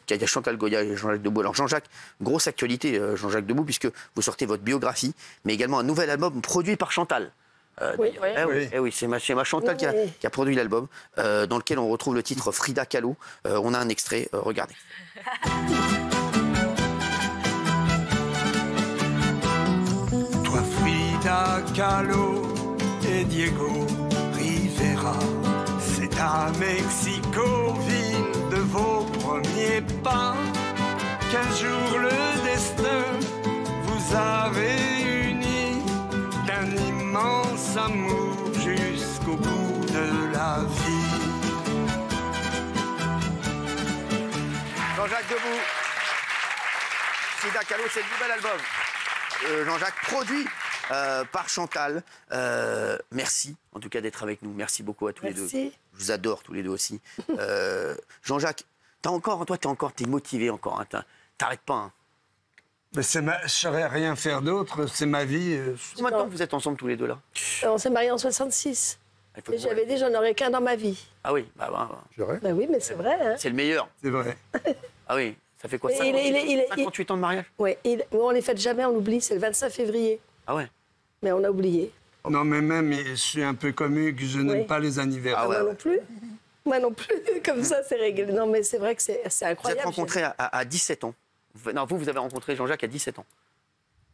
il y a Chantal Goya et Jean-Jacques Debout. Alors Jean-Jacques, grosse actualité, Jean-Jacques Debout, puisque vous sortez votre biographie, mais également un nouvel album produit par Chantal. Oui, c'est ma Chantal qui a produit l'album, dans lequel on retrouve le titre Frida Kahlo. On a un extrait, regardez. Toi Frida Kahlo et Diego Rivera, c'est à Mexico, ville de vos premiers pas, qu'un jour le destin vous a réunis d'un immense amour jusqu'au bout de la vie. Jean-Jacques Debout. Frida Kahlo, c'est le nouvel album. Jean-Jacques, produit par Chantal. Merci, en tout cas, d'être avec nous. Merci beaucoup à tous les deux. Je vous adore tous les deux aussi. Jean-Jacques, t'es motivé encore. Hein, t'arrêtes pas. Hein. Mais je ne saurais rien faire d'autre, c'est ma vie. Combien de temps vous êtes ensemble tous les deux là? On s'est mariés en 66. Et j'avais dit, j'en aurais qu'un dans ma vie. Ah oui, bah oui, mais c'est vrai. Hein. C'est le meilleur. C'est vrai. Ah oui, ça fait quoi, 58 ans de mariage? Oui, on les fête jamais, on oublie, c'est le 25 février. Ah ouais? Mais on a oublié. Non, mais même, je suis un peu commu, que je n'aime pas les anniversaires. Ah ouais, moi non plus. Moi non plus, comme ça, c'est réglé. Non, mais c'est vrai que c'est incroyable. Vous êtes rencontrés à 17 ans. Non, vous avez rencontré Jean-Jacques à 17 ans.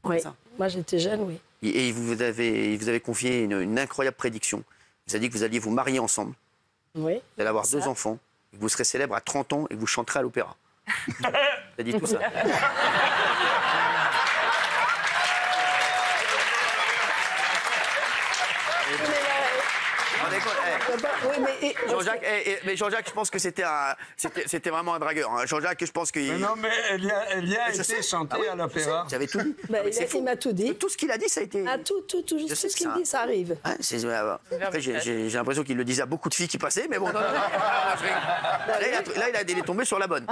Oui, moi j'étais jeune, oui. Et il vous avez confié une incroyable prédiction. Il vous a dit que vous alliez vous marier ensemble. Oui. Vous allez avoir 2 enfants, que vous serez célèbre à 30 ans et que vous chanterez à l'opéra. Il a dit tout ça. Jean-Jacques, je pense que c'était vraiment un dragueur. Hein. Jean-Jacques, je pense que... Non, mais Elia a été chanté à l'opéra. J'avais tout dit. Il m'a tout dit. Tout ce qu'il a dit, ça a été... Tout ce qu'il dit, ça arrive. Après, j'ai l'impression qu'il le disait à beaucoup de filles qui passaient, mais bon... Là, il est tombé sur la bonne.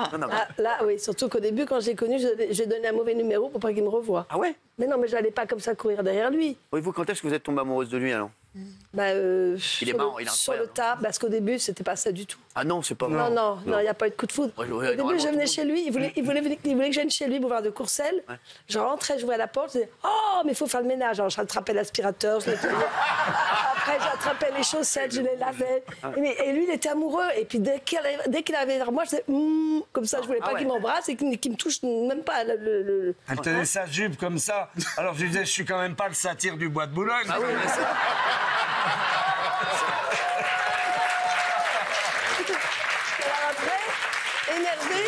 Là, oui, surtout qu'au début, quand j'ai connu, j'ai donné un mauvais numéro pour pas qu'il me revoie. Ah ouais? Mais non, mais j'allais pas comme ça courir derrière lui. Oui, vous, quand est-ce que vous êtes tombée amoureuse de lui, alors? Il est marrant, il est sur le tas, parce qu'au début, c'était pas ça du tout. Ah non, c'est pas vrai. Non, il n'y a pas eu de coup de foudre. Au début, je venais chez lui, il voulait que je vienne chez lui, boulevard de Courcelles. Ouais. Je rentrais, j'ouvrais la porte, je disais « Oh, mais il faut faire le ménage !» Alors, j'attrapais l'aspirateur, je nettoyais. Après, j'attrapais les chaussettes, je les lavais. Et lui, il était amoureux. Et puis, dès qu'il arrivait vers moi, je disais « Comme ça, je voulais pas qu'il m'embrasse et qu'il me touche même pas le... Elle tenait sa jupe comme ça. Alors, je disais « Je suis quand même pas le satyre du bois de Boulogne. » Ah oui, mais ça... Énervé,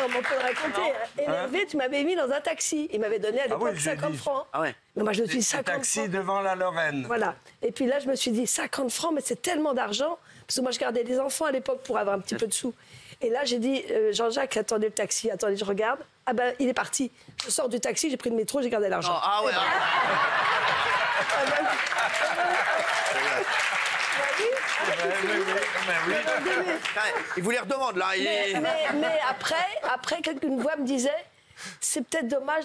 on peut le raconter. Énervé, tu m'avais mis dans un taxi. Il m'avait donné à l'époque 50 francs. Ah ouais. Mais moi, je me suis dit 50 taxi francs. devant la Lorraine. Voilà. Et puis là, je me suis dit 50 francs, mais c'est tellement d'argent. Parce que moi, je gardais des enfants à l'époque pour avoir un petit peu de sous. Et là, j'ai dit, Jean-Jacques, attendez le taxi, attendez, je regarde. Ah ben, il est parti. Je sors du taxi, j'ai pris le métro, j'ai gardé l'argent. Oh, ah ouais. Il vous les redemande, là. Mais après, une voix me disait, c'est peut-être dommage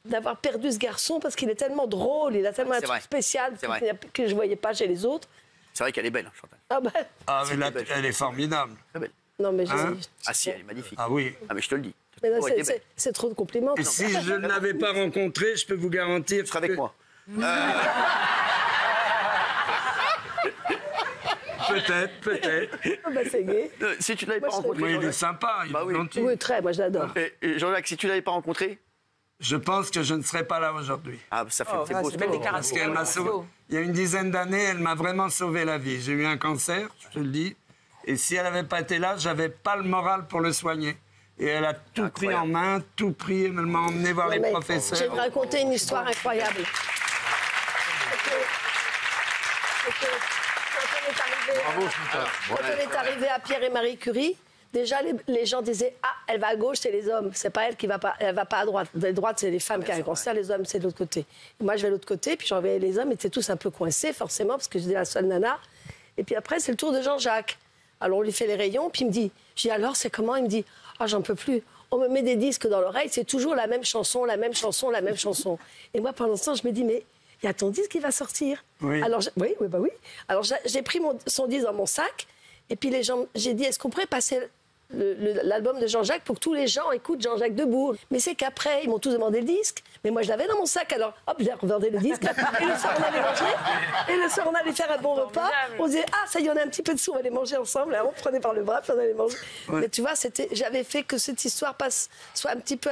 d'avoir perdu ce garçon parce qu'il est tellement drôle, il a tellement un truc spécial que je ne voyais pas chez les autres. C'est vrai qu'elle est belle, Chantal. Mais là, elle est formidable. Très belle. Non, mais Ah si, elle est magnifique. Ah oui. Ah mais je te le dis. C'est trop de compliments. Et si je ne l'avais pas rencontré, je peux vous garantir... Tu seras avec moi. Peut-être. C'est gai. Si tu ne l'avais pas rencontré... Mais il est sympa, il est gentil. Oui, très, moi je l'adore. Jean-Jacques, si tu ne l'avais pas rencontré... Je pense que je ne serais pas là aujourd'hui. Ah, ça fait c'est beau. C'est belle déclaration. Parce qu'elle m'a sauvé. Il y a une dizaine d'années, elle m'a vraiment sauvé la vie. J'ai eu un cancer, je te le dis. Et si elle n'avait pas été là, j'avais pas le moral pour le soigner. Et elle a tout pris en main, tout pris. Elle m'a emmené voir les professeurs. Je vais te raconter une histoire incroyable. Quand on est arrivé à Pierre et Marie Curie, déjà les gens disaient « Ah, elle va à gauche, c'est les hommes. C'est pas elle qui va pas, elle va pas à droite. À droite, c'est les femmes qui ont un cancer, les hommes, c'est de l'autre côté. » Moi, je vais de l'autre côté, puis j'en voyais les hommes, ils étaient tous un peu coincés, forcément, parce que j'étais la seule nana. Et puis après, c'est le tour de Jean-Jacques. Alors, on lui fait les rayons, puis il me dit « Je dis alors, c'est comment ?» Il me dit « Ah, j'en peux plus. On me met des disques dans l'oreille, c'est toujours la même chanson, la même chanson, la même chanson. » Et moi, pendant ce temps, je me dis « Mais il y a ton disque qui va sortir. » Oui. Alors, oui. Alors, j'ai pris son disque dans mon sac, et puis les gens, j'ai dit « Est-ce qu'on pourrait passer l'album de Jean-Jacques pour que tous les gens écoutent Jean-Jacques Debout. Mais c'est qu'après, ils m'ont tous demandé le disque. Mais moi, je l'avais dans mon sac, alors hop, j'ai revendé le disque. Et le soir, on allait manger. Et le soir, on allait faire un bon repas. On disait, ah, ça y est, on a un petit peu de sous, on va aller manger ensemble. Et on prenait par le bras, puis on allait manger. Ouais. Mais tu vois, j'avais fait que cette histoire soit un petit peu...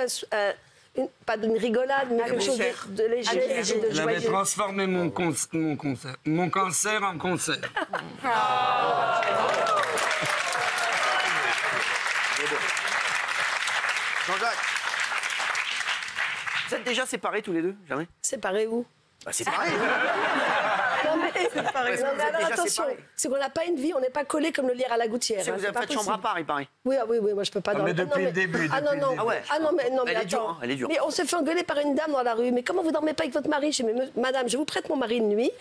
pas d'une rigolade, mais quelque chose de léger, de joyeux. J'avais transformé mon cancer en concert. Jean-Jacques, vous êtes déjà séparés tous les deux? Jamais? Séparés où? Bah, séparés. Non mais alors attention, c'est qu'on n'a pas une vie, on n'est pas collés comme le lierre à la gouttière. Vous avez fait chambre à part, il paraît. Oui, moi je peux pas dormir. Mais depuis le début. Ah non, mais elle est dure, hein, elle est dure. Mais on s'est fait engueuler par une dame dans la rue. Mais comment vous dormez pas avec votre mari? Je dis, mais madame, je vous prête mon mari de nuit.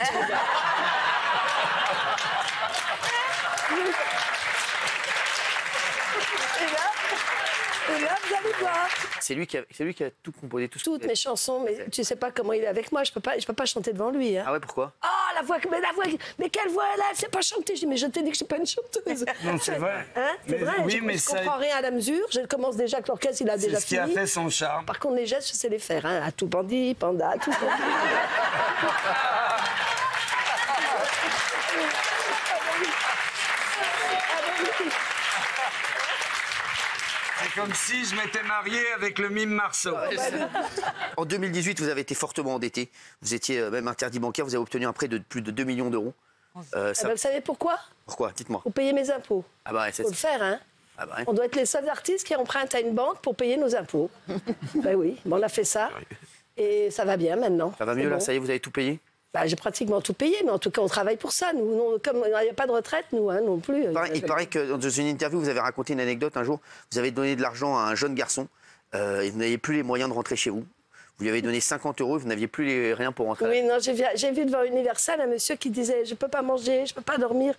Et là, vous allez voir. C'est lui qui a tout composé, toutes mes chansons, mais tu sais pas comment il est avec moi. Je peux pas chanter devant lui. Hein. Ah ouais, pourquoi? Ah, la voix, mais quelle voix elle a? Elle sait pas chanter. Je dis, mais je t'ai dit que je suis pas une chanteuse. Non, c'est vrai. Hein, c'est vrai. Oui, je comprends rien à la mesure. Je commence déjà que l'orchestre, il a déjà fini. C'est ce qui a fait son charme. Par contre, les gestes, je sais les faire. Hein. À tout bandit, panda, tout. C'est comme si je m'étais marié avec le mime Marceau. En 2018, vous avez été fortement endetté. Vous étiez même interdit bancaire. Vous avez obtenu un prêt de plus de 2 millions d'euros. Vous savez pourquoi? Pourquoi? Dites-moi. Pour payer mes impôts. Ah bah, faut le faire, hein. Ah bah, ouais. On doit être les seuls artistes qui empruntent à une banque pour payer nos impôts. Ben oui, on a fait ça. Et ça va bien maintenant. Ça va mieux, là? Bon. Ça y est, vous avez tout payé? Bah, j'ai pratiquement tout payé, mais en tout cas, on travaille pour ça. Nous, comme il n'y a pas de retraite, nous, hein, non plus. Il paraît que dans une interview, vous avez raconté une anecdote un jour. Vous avez donné de l'argent à un jeune garçon et vous n'aviez plus les moyens de rentrer chez vous. Vous lui avez donné 50 € et vous n'aviez plus rien pour rentrer. Oui, non, j'ai vu devant Universal un monsieur qui disait « Je ne peux pas manger, je ne peux pas dormir ».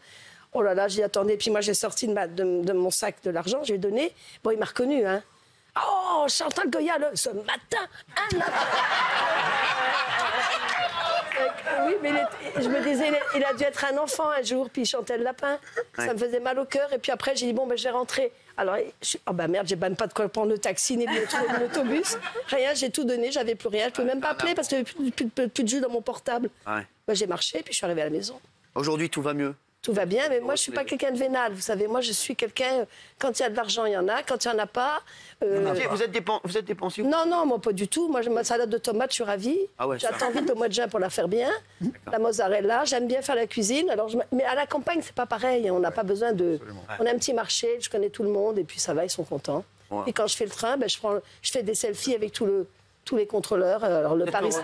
Oh là là, j'ai dit « Attendez ». Puis moi, j'ai sorti de mon sac de l'argent, je lui ai donné. Bon, il m'a reconnu, hein. Oh, Chantal Goya, ce matin, oui, mais je me disais, il a dû être un enfant un jour, puis il chantait le lapin. Ouais. Ça me faisait mal au cœur. Et puis après, j'ai dit, bon, ben, je vais rentrer. Alors, oh ben merde, j'ai même pas de quoi prendre le taxi, ni l'autobus. Rien, j'ai tout donné, j'avais plus rien. Je ne peux même pas appeler parce qu'il n'y avait plus de jus dans mon portable. Ouais. Ben, j'ai marché, puis je suis arrivée à la maison. Aujourd'hui, tout va mieux? Tout va bien, mais moi, je ne suis pas quelqu'un de vénal. Vous savez, moi, je suis quelqu'un... Quand il y a de l'argent, il y en a. Quand il n'y en a pas... Vous êtes dépensier? Non, moi, pas du tout. Moi, ma salade de tomates, je suis ravie. Ah ouais, j'attends vite le mois de juin pour la faire bien. La mozzarella, j'aime bien faire la cuisine. Alors, mais à la campagne, c'est pas pareil. On n'a pas besoin de... Absolument. On a un petit marché, je connais tout le monde, et puis ça va, ils sont contents. Ouais. Et quand je fais le train, ben, je fais des selfies avec tous les contrôleurs, alors le Paris,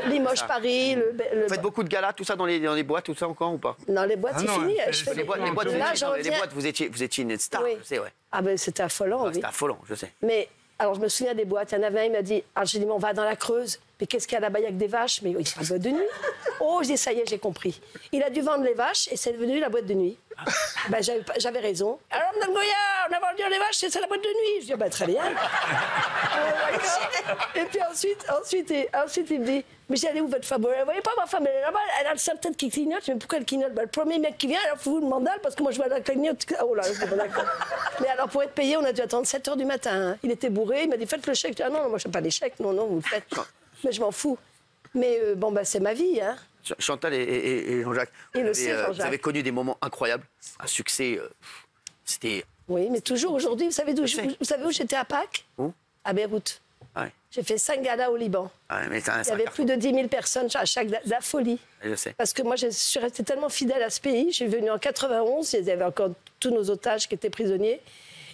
Limoges, Paris. Vous faites beaucoup de galas, tout ça dans les boîtes, tout ça encore ou pas? Non, les boîtes, c'est fini. Les boîtes, vous étiez une star, oui. Je sais, ouais. Ah ben c'était affolant, oui. C'était affolant, je sais. Mais alors je me souviens des boîtes, il y en avait un, il m'a dit, j'ai dit, mais on va dans la Creuse. Mais qu'est-ce qu'il y a là-bas, il y a que des vaches? Mais il y a la boîte de nuit. Oh, je dis, ça y est, j'ai compris. Il a dû vendre les vaches et c'est devenu la boîte de nuit. Ben, j'avais raison. Alors, Mme Goya, on a vendu les vaches, c'est la boîte de nuit. Je dis, ben, très bien. Et puis ensuite, il me dit, mais j'ai allé où votre femme? Vous ne voyez pas ma femme, elle est là-bas, elle a le seul tête qui clignote. Je dis, mais pourquoi elle clignote? Ben, le premier mec qui vient, alors faut vous le mandale parce que moi je vois la clignote. Oh là, je dis, ben, d'accord. Mais alors, pour être payé, on a dû attendre 7 h du matin. Hein. Il était bourré, il m'a dit, faites le chèque. Je dis, ah non, moi je ne fais pas les chèques. Non, vous le faites. Mais je m'en fous. Mais bon, bah, c'est ma vie. Hein. Chantal et Jean-Jacques, vous avez connu des moments incroyables, un succès, c'était... Oui, mais toujours aujourd'hui, vous savez où j'étais à Pâques? Où? À Beyrouth. Ouais. J'ai fait 5 galas au Liban. Ouais, mais il y avait plus de 10 000 personnes à chaque... De la folie. Je sais. Parce que moi, je suis restée tellement fidèle à ce pays. Je suis venue en 91, il y avait encore tous nos otages qui étaient prisonniers.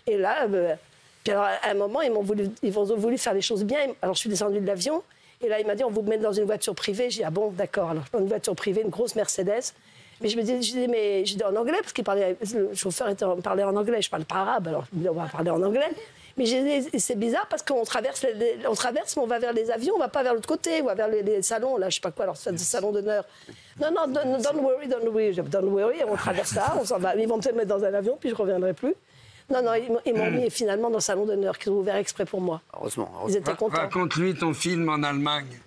Et là, puis alors, à un moment, ils ont voulu faire les choses bien. Alors, je suis descendue de l'avion. Et là, il m'a dit, on vous met dans une voiture privée. J'ai dit, ah bon, d'accord. Alors, je prends une voiture privée, une grosse Mercedes. Mais je dis en anglais, parce le chauffeur parlait en anglais. Je ne parle pas arabe, alors on va parler en anglais. Mais c'est bizarre parce qu'on traverse, mais on va vers les avions, on ne va pas vers l'autre côté, on va vers les salons, là, je ne sais pas quoi, alors c'est des salons d'honneur. Non, don't worry, on traverse là, on s'en va. Ils vont me mettre dans un avion, puis je ne reviendrai plus. Non, ils m'ont mis finalement dans le salon d'honneur qu'ils ont ouvert exprès pour moi. Heureusement. Ils étaient contents. Raconte-lui ton film en Allemagne.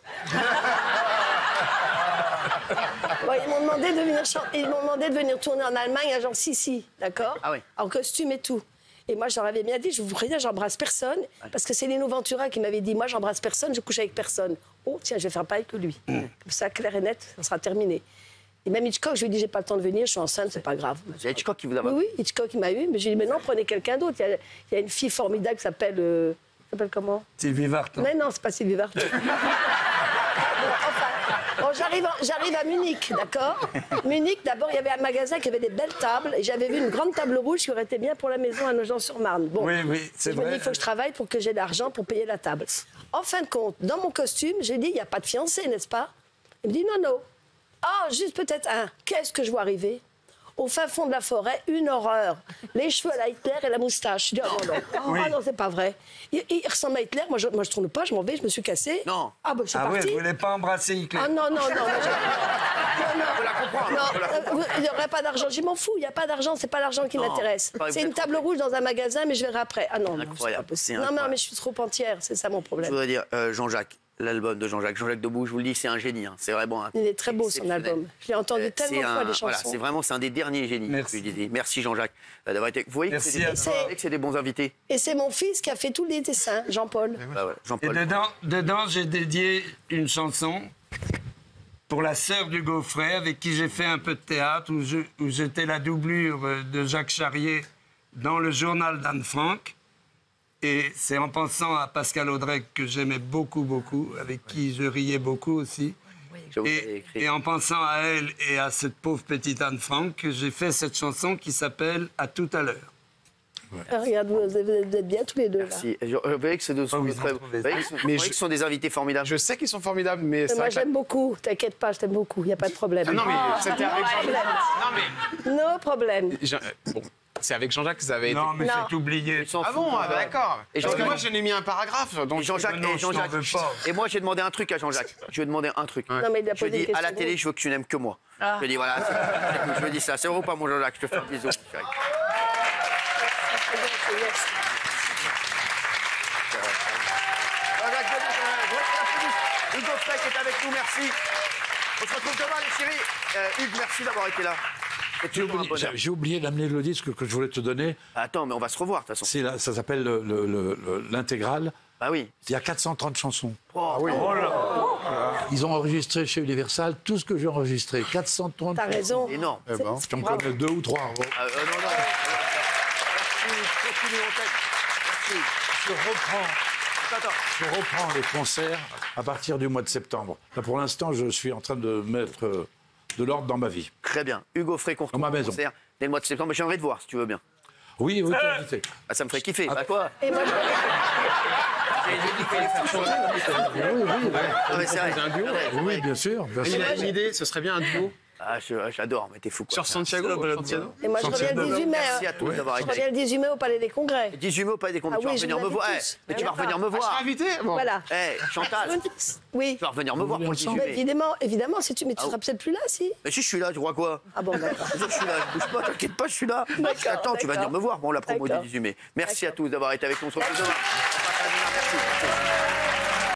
Ouais, ils m'ont demandé de venir tourner en Allemagne à Jean Sissi, d'accord? Ah oui. En costume et tout. Et moi, je leur avais bien dit, je vous préviens, j'embrasse personne. Parce que c'est Lino Ventura qui m'avait dit, moi, j'embrasse personne, je couche avec personne. Oh, tiens, je vais faire pareil que lui. Comme ça, clair et net, ça sera terminé. Et même Hitchcock, je lui ai dit, j'ai pas le temps de venir, je suis enceinte, c'est pas grave. C'est Hitchcock qui vous a... Oui, oui, Hitchcock, il m'a eu. Mais j'ai dit, mais non, prenez quelqu'un d'autre. Il y a une fille formidable qui s'appelle... comment? Sylvie Vartan. Mais non, c'est pas Sylvie Vartan. Bon, j'arrive à Munich, d'accord? Munich, d'abord, il y avait un magasin qui avait des belles tables. Et j'avais vu une grande table rouge qui aurait été bien pour la maison à Nogent-sur-Marne. Bon, Oui, c'est je me vrai. dis, il faut que je travaille pour que j'ai de l'argent pour payer la table. En fin de compte, dans mon costume, j'ai dit, il n'y a pas de fiancé, n'est-ce pas? Il me dit, non, non. Ah, juste peut-être un. Qu'est-ce que je vois arriver? Au fin fond de la forêt, une horreur. Les cheveux à la Hitler et la moustache. Je dis, oh non, non. Oui. Ah non, c'est pas vrai. Il ressemble à Hitler. Moi, je tourne pas, je m'en vais, je me suis cassée. Non. Ah, bah, je suis Ah ouais, partie. vous voulez pas embrasser Hitler? Ah non, non, non. On la comprend. Non, il n'y aurait pas d'argent. Je m'en fous, il n'y a pas d'argent, c'est pas l'argent qui Non, m'intéresse. pas C'est une table rouge dans un magasin, mais je verrai après. Ah non, non, c'est pas Incroyable, possible. c'est Non, non, incroyable. mais je suis trop entière, c'est ça mon Je problème. voudrais dire, Jean-Jacques, l'album de Jean-Jacques Debout, je vous le dis, c'est un génie. Hein. C'est vraiment un... Il est très beau son exceptionnel. album. Je l'ai entendu tellement de fois les Voilà, chansons. c'est vraiment c'est un des derniers génies. Merci. Je disais. Merci Jean-Jacques d'avoir été. Vous voyez que Merci c'est des, à vous toi. voyez que c'est des bons invités. Et c'est mon fils qui a fait tous les dessins, Jean-Paul. Bah ouais, Et Jean-Paul. dedans, j'ai dédié une chanson pour la sœur du Gaufret, avec qui j'ai fait un peu de théâtre, où j'étais la doublure de Jacques Charrier dans le journal d'Anne Frank. Et c'est en pensant à Pascal Audrey, que j'aimais beaucoup, beaucoup, avec qui je riais beaucoup aussi. Je vous ai écrit. Et en pensant à elle et à cette pauvre petite Anne Frank, que j'ai fait cette chanson qui s'appelle « À tout à l'heure ». Ah, regarde, vous êtes bien tous les deux là. Merci. Vous voyez que c'est de Oh, oui, vous voyez Mais que ce sont des invités formidables. Je sais qu'ils sont formidables, mais Mais c'est moi vrai que la- j'aime beaucoup, t'inquiète pas, je t'aime beaucoup, il n'y a pas de problème. Ah non, mais c'était avec Jean-Jacques. Non, No problème. mais bon, c'est avec Jean-Jacques que vous avez été. Non, mais Non. c'est oublié. Ils s'en Ah bon, foutent. ah bah d'accord. Et Parce que Jean-Jacques- moi, je n'ai mis un paragraphe. Donc Et Jean-Jacques, Non, je t'en veux pas. et moi j'ai demandé un truc à Jean-Jacques. Je lui ai demandé un truc. Non, mais il a Je posé lui ai une dit à la question. télé, je veux que tu n'aimes que moi. Je lui ai dit voilà, je lui ai dit ça. C'est vrai ou pas mon Jean-Jacques? Je te fais un bisou. Jean-Jacques Debout, je l'applaudis. Hugo Frey qui est avec nous, merci. On se retrouve demain les chéris. Hugues, merci d'avoir été là. C'est toujours un bonheur. J'ai oublié d'amener le disque que je voulais te donner. Attends, mais on va se revoir de toute façon. Ça s'appelle l'intégrale. Bah oui. Il y a 430 chansons. Oh, oui. Ils ont enregistré chez Universal tout ce que j'ai enregistré. 430 T'as raison. Énorme. J'en connais 2 ou 3. Non, non. Merci. Continue, on t'aide. Merci. Attends. Je reprends les concerts à partir du mois de septembre. Là, pour l'instant, je suis en train de mettre de l'ordre dans ma vie. Très bien. Hugo Frey, qu'on retrouve Dans ma en maison. concert dès le mois de septembre. Mais j'aimerais te voir, si tu veux bien. Oui, oui, t'es invité. Bah, ça me ferait kiffer. Bah quoi? Et moi, Non, mais c'est vrai. un duo. Oui, bien sûr. Bien sûr. Il a une idée, ce serait bien un duo. Ah, j'adore, mais t'es fou. Quoi. Sur Santiago, Santiago. et moi je reviens le 18 mai. Merci à tous d'avoir Je été. reviens le 18 mai au Palais des Congrès. 18 mai au Palais des Congrès. Ah Tu vas oui, je revenir vous me voir. invite Eh, tous. mais tu vas D'accord. revenir me voir. Invité bon. Voilà. Eh, Chantal, Oui. tu vas revenir me voir pour le 18 Mais mai. évidemment, évidemment, si tu, mais tu Ah, seras peut-être plus là, si. Mais si je suis là, tu crois quoi? Ah bon, d'accord. Je suis là, je bouge pas, t'inquiète pas, je suis là. D'accord, Attends, tu vas venir d'accord. me voir pour la promo du D'accord. 18 mai. Merci à tous d'avoir été avec nous. On se retrouve demain. On passe à demain. Merci.